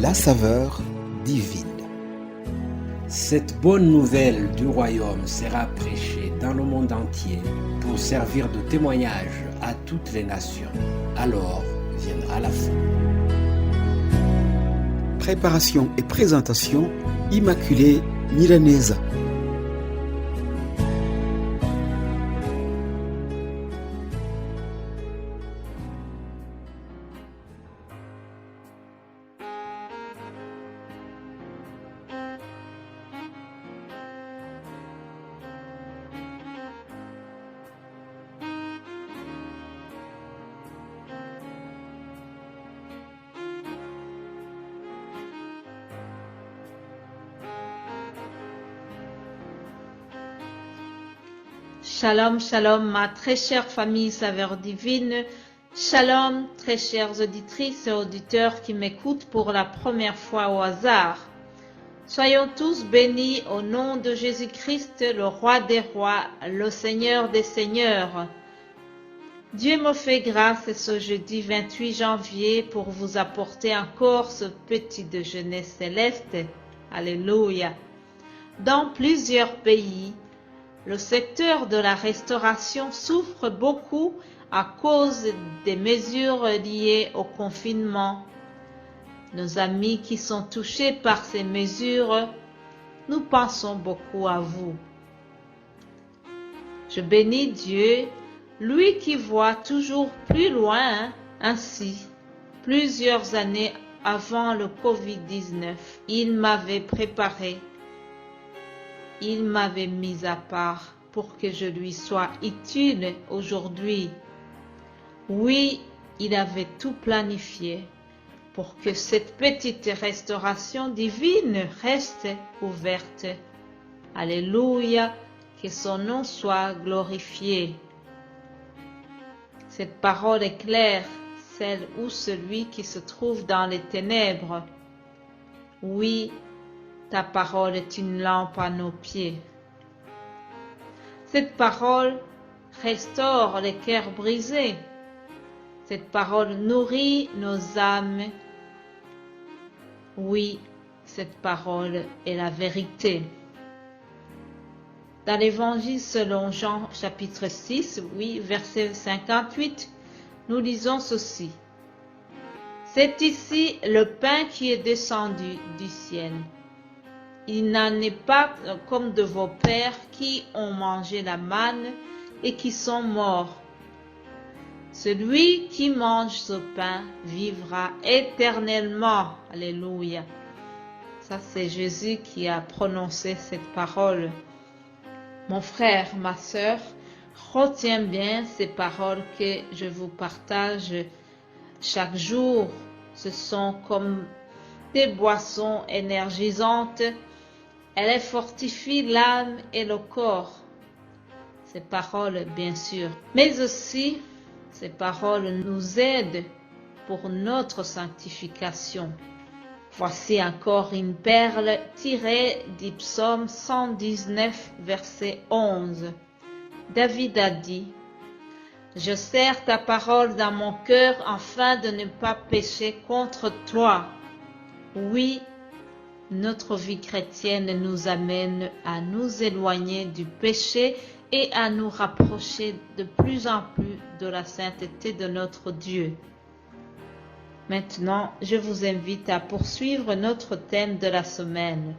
la saveur divine. Cette bonne nouvelle du royaume sera prêchée dans le monde entier pour servir de témoignage à toutes les nations. Alors viendra la fin. Préparation et présentation, Immaculée Milanesa. Shalom, shalom, ma très chère famille Saveur Divine. Shalom, très chères auditrices et auditeurs qui m'écoutent pour la première fois au hasard. Soyons tous bénis au nom de Jésus-Christ, le Roi des Rois, le Seigneur des Seigneurs. Dieu me fait grâce ce jeudi 28 janvier pour vous apporter encore ce petit déjeuner céleste. Alléluia. Dans plusieurs pays, le secteur de la restauration souffre beaucoup à cause des mesures liées au confinement. Nos amis qui sont touchés par ces mesures, nous pensons beaucoup à vous. Je bénis Dieu, lui qui voit toujours plus loin. Ainsi, plusieurs années avant le Covid-19, il m'avait préparé. Il m'avait mis à part pour que je lui sois utile aujourd'hui. Oui, il avait tout planifié pour que cette petite restauration divine reste ouverte. Alléluia, que son nom soit glorifié. Cette parole est claire, celle ou celui qui se trouve dans les ténèbres. Oui, ta parole est une lampe à nos pieds. Cette parole restaure les cœurs brisés. Cette parole nourrit nos âmes. Oui, cette parole est la vérité. Dans l'Évangile selon Jean chapitre 6, oui, verset 58, nous lisons ceci. C'est ici le pain qui est descendu du ciel. Il n'en est pas comme de vos pères qui ont mangé la manne et qui sont morts. Celui qui mange ce pain vivra éternellement. Alléluia. Ça, c'est Jésus qui a prononcé cette parole. Mon frère, ma sœur, retiens bien ces paroles que je vous partage chaque jour. Ce sont comme des boissons énergisantes. Elles fortifient l'âme et le corps. Ces paroles, bien sûr. Mais aussi, ces paroles nous aident pour notre sanctification. Voici encore une perle tirée du psaume 119, verset 11. David a dit, « Je serre ta parole dans mon cœur afin de ne pas pécher contre toi. » Oui, notre vie chrétienne nous amène à nous éloigner du péché et à nous rapprocher de plus en plus de la sainteté de notre Dieu. Maintenant, je vous invite à poursuivre notre thème de la semaine.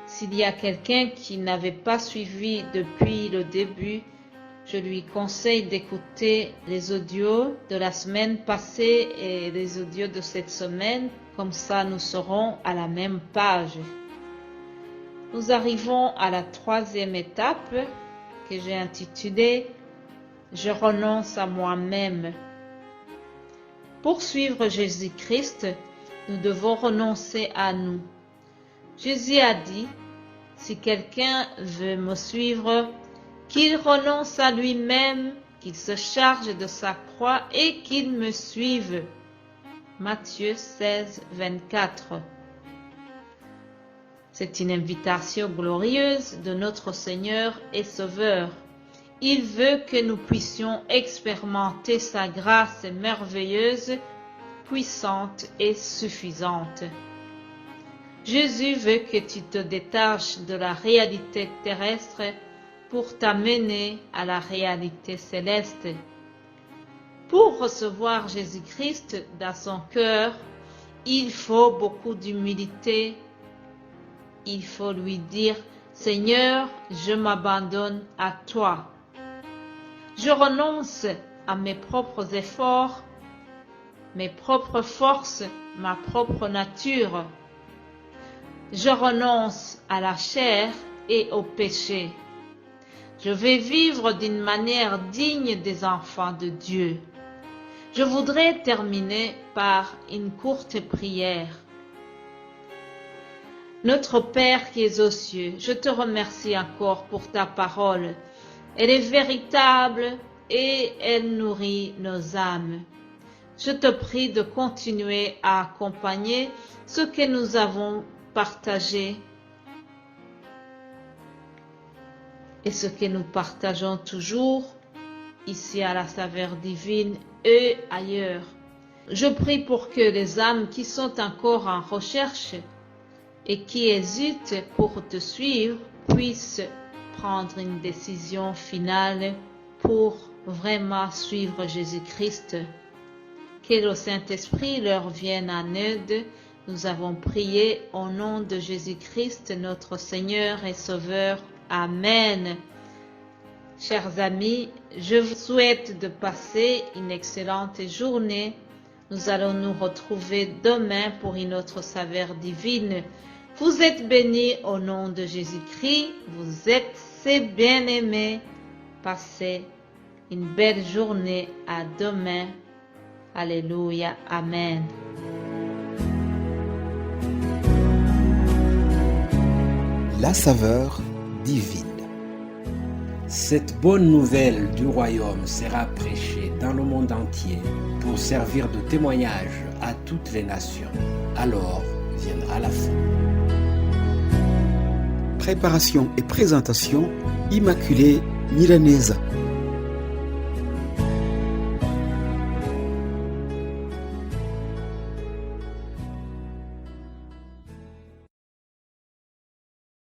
S'il y a quelqu'un qui n'avait pas suivi depuis le début, je lui conseille d'écouter les audios de la semaine passée et les audios de cette semaine. Comme ça, nous serons à la même page. Nous arrivons à la troisième étape que j'ai intitulée « Je renonce à moi-même ». Pour suivre Jésus-Christ, nous devons renoncer à nous. Jésus a dit, « Si quelqu'un veut me suivre, qu'il renonce à lui-même, qu'il se charge de sa croix et qu'il me suive. » Matthieu 16, 24. C'est une invitation glorieuse de notre Seigneur et Sauveur. Il veut que nous puissions expérimenter sa grâce merveilleuse puissante et suffisante. Jésus veut que tu te détaches de la réalité terrestre pour t'amener à la réalité céleste. Pour recevoir Jésus-Christ dans son cœur, il faut beaucoup d'humilité. Il faut lui dire, Seigneur, je m'abandonne à toi. Je renonce à mes propres efforts, mes propres forces, ma propre nature. Je renonce à la chair et au péché. Je vais vivre d'une manière digne des enfants de Dieu. Je voudrais terminer par une courte prière. Notre Père qui es aux cieux, je te remercie encore pour ta parole. Elle est véritable et elle nourrit nos âmes. Je te prie de continuer à accompagner ce que nous avons partagé et ce que nous partageons toujours ici à la Saveur Divine et ailleurs. Je prie pour que les âmes qui sont encore en recherche et qui hésitent pour te suivre puissent prendre une décision finale pour vraiment suivre Jésus-Christ. Que le Saint-Esprit leur vienne en aide. Nous avons prié au nom de Jésus-Christ, notre Seigneur et Sauveur. Amen. Chers amis, je vous souhaite de passer une excellente journée. Nous allons nous retrouver demain pour une autre saveur divine. Vous êtes bénis au nom de Jésus-Christ. Vous êtes ses bien-aimés. Passez une belle journée. À demain. Alléluia. Amen. La saveur divine. Cette bonne nouvelle du royaume sera prêchée dans le monde entier pour servir de témoignage à toutes les nations. Alors viendra la fin. Préparation et présentation, Immaculée Milanesa.